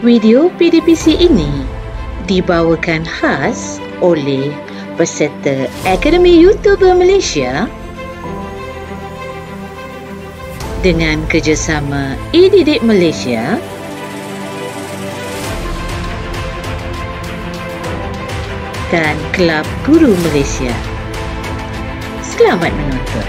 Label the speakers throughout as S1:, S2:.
S1: Video PDPC ini dibawakan khas oleh peserta Akademi YouTuber Malaysia dengan kerjasama eDidik Malaysia dan Kelab Guru Malaysia. Selamat menonton.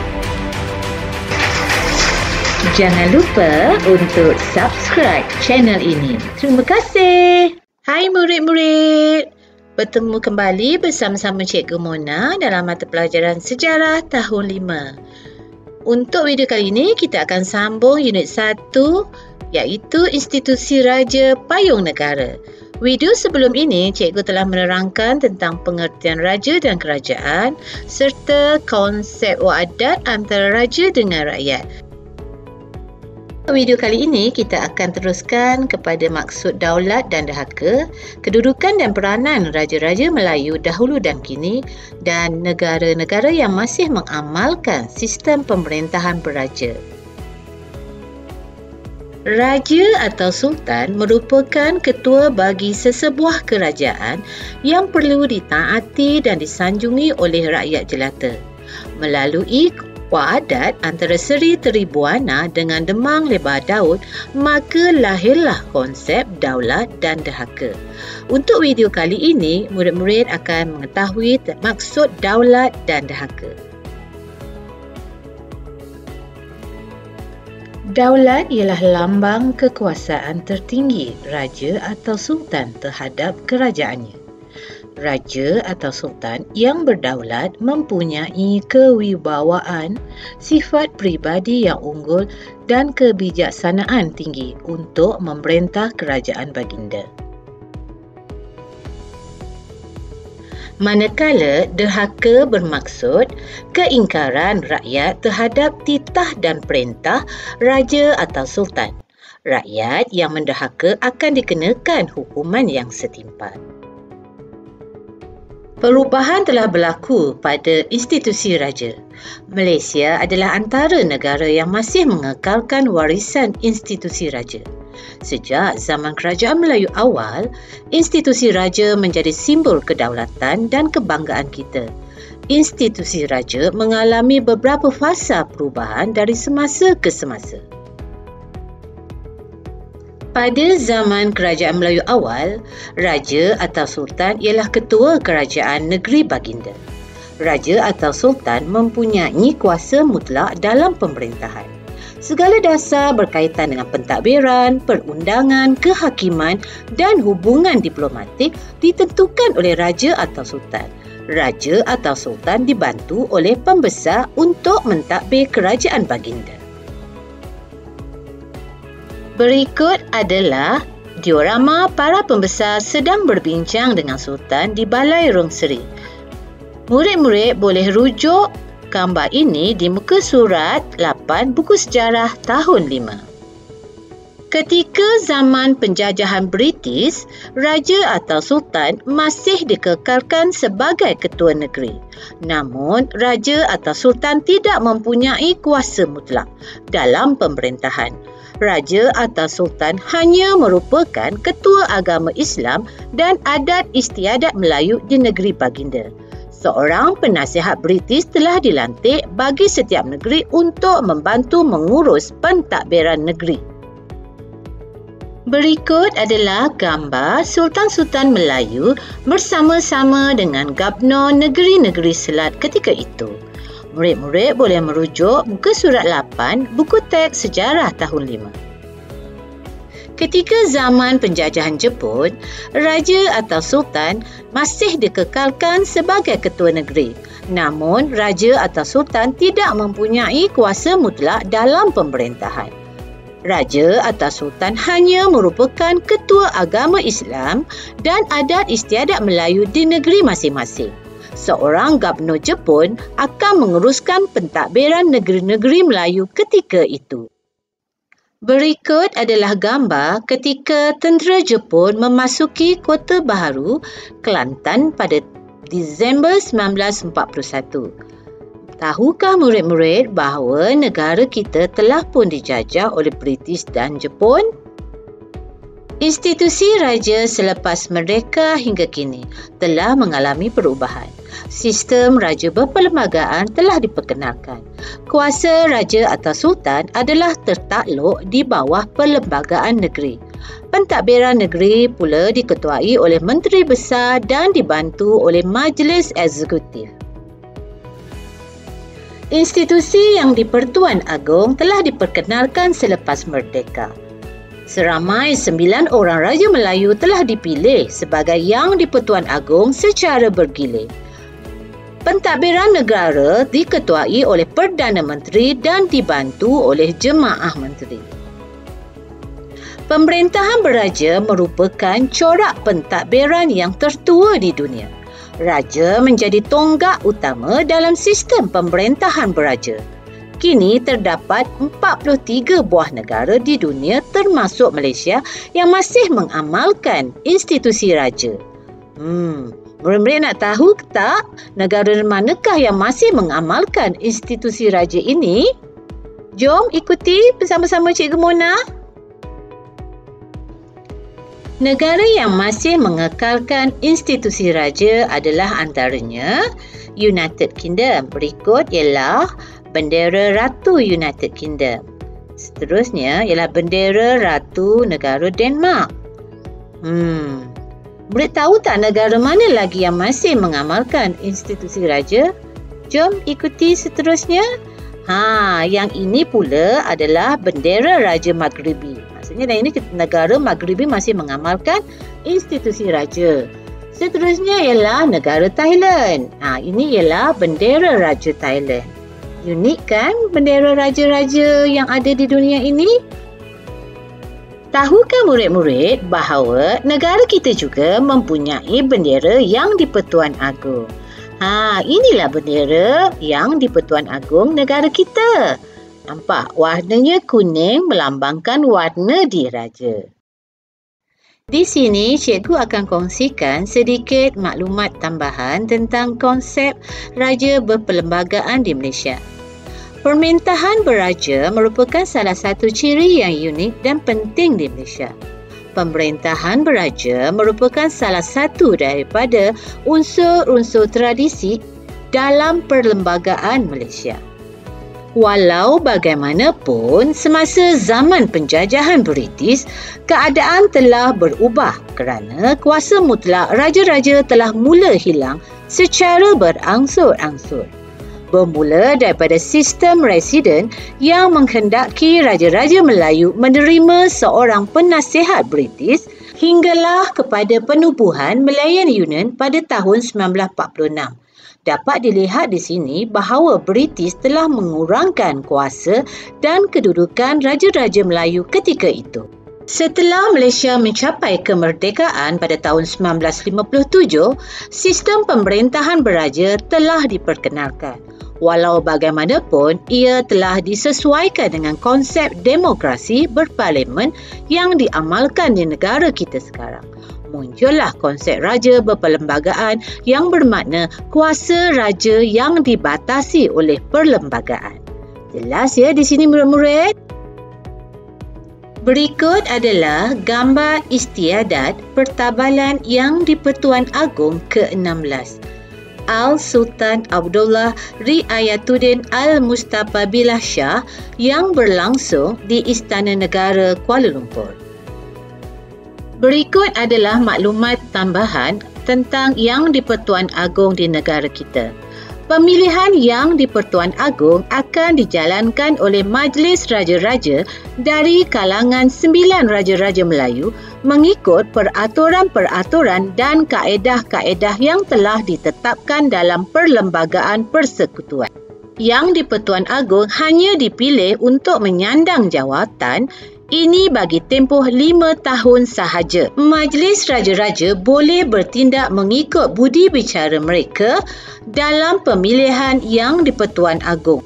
S1: Jangan lupa untuk subscribe channel ini. Terima kasih. Hai murid-murid. Bertemu kembali bersama-sama Cikgu Mona dalam mata pelajaran Sejarah tahun 5. Untuk video kali ini, kita akan sambung unit 1 iaitu Institusi Raja Payung Negara. Video sebelum ini, Cikgu telah menerangkan tentang pengertian raja dan kerajaan serta konsep wadat antara raja dengan rakyat. Video kali ini kita akan teruskan kepada maksud daulat dan dahaka, kedudukan dan peranan raja-raja Melayu dahulu dan kini dan negara-negara yang masih mengamalkan sistem pemerintahan beraja. Raja atau sultan merupakan ketua bagi sesebuah kerajaan yang perlu ditaati dan disanjungi oleh rakyat jelata. Melalui wadat antara Seri Tribuana dengan Demang Lebar Daud, maka lahirlah konsep daulat dan dahaka. Untuk video kali ini, murid-murid akan mengetahui maksud daulat dan dahaka. Daulat ialah lambang kekuasaan tertinggi raja atau sultan terhadap kerajaannya. Raja atau sultan yang berdaulat mempunyai kewibawaan, sifat peribadi yang unggul dan kebijaksanaan tinggi untuk memerintah kerajaan baginda. Manakala dahaka bermaksud keingkaran rakyat terhadap titah dan perintah raja atau sultan. Rakyat yang mendahaka akan dikenakan hukuman yang setimpal. Perubahan telah berlaku pada institusi raja. Malaysia adalah antara negara yang masih mengekalkan warisan institusi raja. Sejak zaman Kerajaan Melayu awal, institusi raja menjadi simbol kedaulatan dan kebanggaan kita. Institusi raja mengalami beberapa fasa perubahan dari semasa ke semasa. Pada zaman Kerajaan Melayu awal, raja atau sultan ialah ketua kerajaan negeri baginda. Raja atau sultan mempunyai kuasa mutlak dalam pemerintahan. Segala dasar berkaitan dengan pentadbiran, perundangan, kehakiman dan hubungan diplomatik ditentukan oleh raja atau sultan. Raja atau sultan dibantu oleh pembesar untuk mentadbir kerajaan baginda. Berikut adalah diorama para pembesar sedang berbincang dengan sultan di Balai Rong Seri. Murid-murid boleh rujuk gambar ini di muka surat 8 buku sejarah tahun 5. Ketika zaman penjajahan British, raja atau sultan masih dikekalkan sebagai ketua negeri. Namun, raja atau sultan tidak mempunyai kuasa mutlak dalam pemerintahan. Raja atau sultan hanya merupakan ketua agama Islam dan adat istiadat Melayu di negeri baginda. Seorang penasihat British telah dilantik bagi setiap negeri untuk membantu mengurus pentadbiran negeri. Berikut adalah gambar Sultan-Sultan Melayu bersama-sama dengan Gubernur negeri-negeri Selat ketika itu. Murid-murid boleh merujuk muka surat 8 buku teks sejarah tahun 5. Ketika zaman penjajahan Jepun, raja atau sultan masih dikekalkan sebagai ketua negeri. Namun, raja atau sultan tidak mempunyai kuasa mutlak dalam pemerintahan. Raja atau sultan hanya merupakan ketua agama Islam dan adat istiadat Melayu di negeri masing-masing. Seorang Gubernur Jepun akan menguruskan pentadbiran negeri-negeri Melayu ketika itu. Berikut adalah gambar ketika tentera Jepun memasuki Kota Baharu, Kelantan pada Disember 1941. Tahukah murid-murid bahawa negara kita telah pun dijajah oleh British dan Jepun? Institusi raja selepas merdeka hingga kini telah mengalami perubahan. Sistem raja berperlembagaan telah diperkenalkan. Kuasa raja atau sultan adalah tertakluk di bawah perlembagaan negeri. Pentadbiran negeri pula diketuai oleh menteri besar dan dibantu oleh majlis eksekutif. Institusi yang di-Pertuan Agong telah diperkenalkan selepas merdeka. Seramai 9 orang Raja Melayu telah dipilih sebagai Yang di-Pertuan Agong secara bergilir. Pentadbiran negara diketuai oleh Perdana Menteri dan dibantu oleh Jemaah Menteri. Pemerintahan beraja merupakan corak pentadbiran yang tertua di dunia. Raja menjadi tonggak utama dalam sistem pemerintahan beraja. Kini terdapat 43 buah negara di dunia termasuk Malaysia yang masih mengamalkan institusi raja. Murid-murid nak tahu ke tak negara manakah yang masih mengamalkan institusi raja ini? Jom ikuti bersama-sama Cikgu Mona. Negara yang masih mengekalkan institusi raja adalah antaranya United Kingdom. Berikut ialah bendera Ratu United Kingdom. Seterusnya ialah bendera Ratu Negara Denmark. Boleh tahu tak negara mana lagi yang masih mengamalkan institusi raja? Jom ikuti seterusnya. Yang ini pula adalah bendera Raja Maghribi. Maksudnya ini negara Maghribi masih mengamalkan institusi raja. Seterusnya ialah negara Thailand. Ini ialah bendera Raja Thailand. Unik kan bendera raja-raja yang ada di dunia ini? Tahukah murid-murid bahawa negara kita juga mempunyai bendera Yang di-Pertuan Agong? Inilah bendera Yang di-Pertuan Agong negara kita. Nampak warnanya kuning melambangkan warna diraja. Di sini cikgu akan kongsikan sedikit maklumat tambahan tentang konsep raja berperlembagaan di Malaysia. Pemerintahan beraja merupakan salah satu ciri yang unik dan penting di Malaysia. Pemerintahan beraja merupakan salah satu daripada unsur-unsur tradisi dalam perlembagaan Malaysia. Walau bagaimanapun, semasa zaman penjajahan British, keadaan telah berubah kerana kuasa mutlak raja-raja telah mula hilang secara berangsur-angsur. Bermula daripada sistem residen yang menghendaki Raja-Raja Melayu menerima seorang penasihat British hinggalah kepada penubuhan Malayan Union pada tahun 1946. Dapat dilihat di sini bahawa British telah mengurangkan kuasa dan kedudukan Raja-Raja Melayu ketika itu. Setelah Malaysia mencapai kemerdekaan pada tahun 1957, sistem pemerintahan beraja telah diperkenalkan. Walau bagaimanapun, ia telah disesuaikan dengan konsep demokrasi berparlimen yang diamalkan di negara kita sekarang. Muncullah konsep raja berperlembagaan yang bermakna kuasa raja yang dibatasi oleh perlembagaan. Jelas ya di sini murid-murid? Berikut adalah gambar istiadat pertabalan Yang di-Pertuan Agong ke-16. Al-Sultan Abdullah Riayatuddin Al-Mustafa Billah Shah yang berlangsung di Istana Negara Kuala Lumpur. Berikut adalah maklumat tambahan tentang Yang di-Pertuan Agong di negara kita. Pemilihan Yang di-Pertuan Agong akan dijalankan oleh Majlis Raja-Raja dari kalangan 9 Raja-Raja Melayu mengikut peraturan-peraturan dan kaedah-kaedah yang telah ditetapkan dalam Perlembagaan Persekutuan. Yang di-Pertuan Agong hanya dipilih untuk menyandang jawatan ini bagi tempoh 5 tahun sahaja. Majlis Raja-Raja boleh bertindak mengikut budi bicara mereka dalam pemilihan Yang di-Pertuan Agong.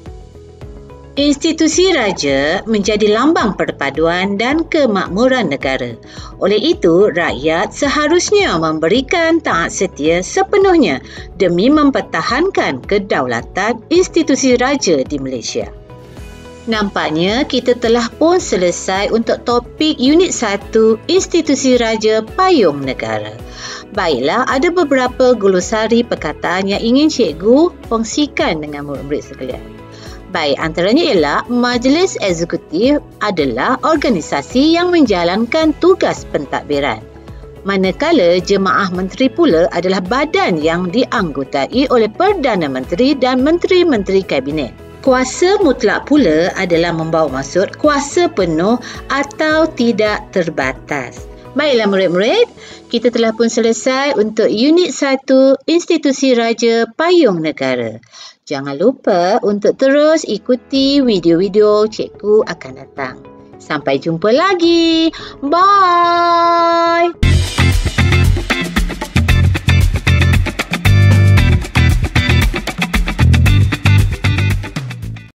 S1: Institusi raja menjadi lambang perpaduan dan kemakmuran negara. Oleh itu, rakyat seharusnya memberikan taat setia sepenuhnya demi mempertahankan kedaulatan institusi raja di Malaysia. Nampaknya kita telah pun selesai untuk topik Unit 1 Institusi Raja Payung Negara. Baiklah, ada beberapa glosari perkataan yang ingin cikgu kongsikan dengan murid-murid sekalian. Baik, antaranya ialah Majlis Eksekutif adalah organisasi yang menjalankan tugas pentadbiran. Manakala Jemaah Menteri pula adalah badan yang dianggotai oleh Perdana Menteri dan Menteri-Menteri Kabinet. Kuasa mutlak pula adalah membawa maksud kuasa penuh atau tidak terbatas. Baiklah murid-murid, kita telah pun selesai untuk Unit 1 Institusi Raja Payung Negara. Jangan lupa untuk terus ikuti video-video cikgu akan datang. Sampai jumpa lagi. Bye!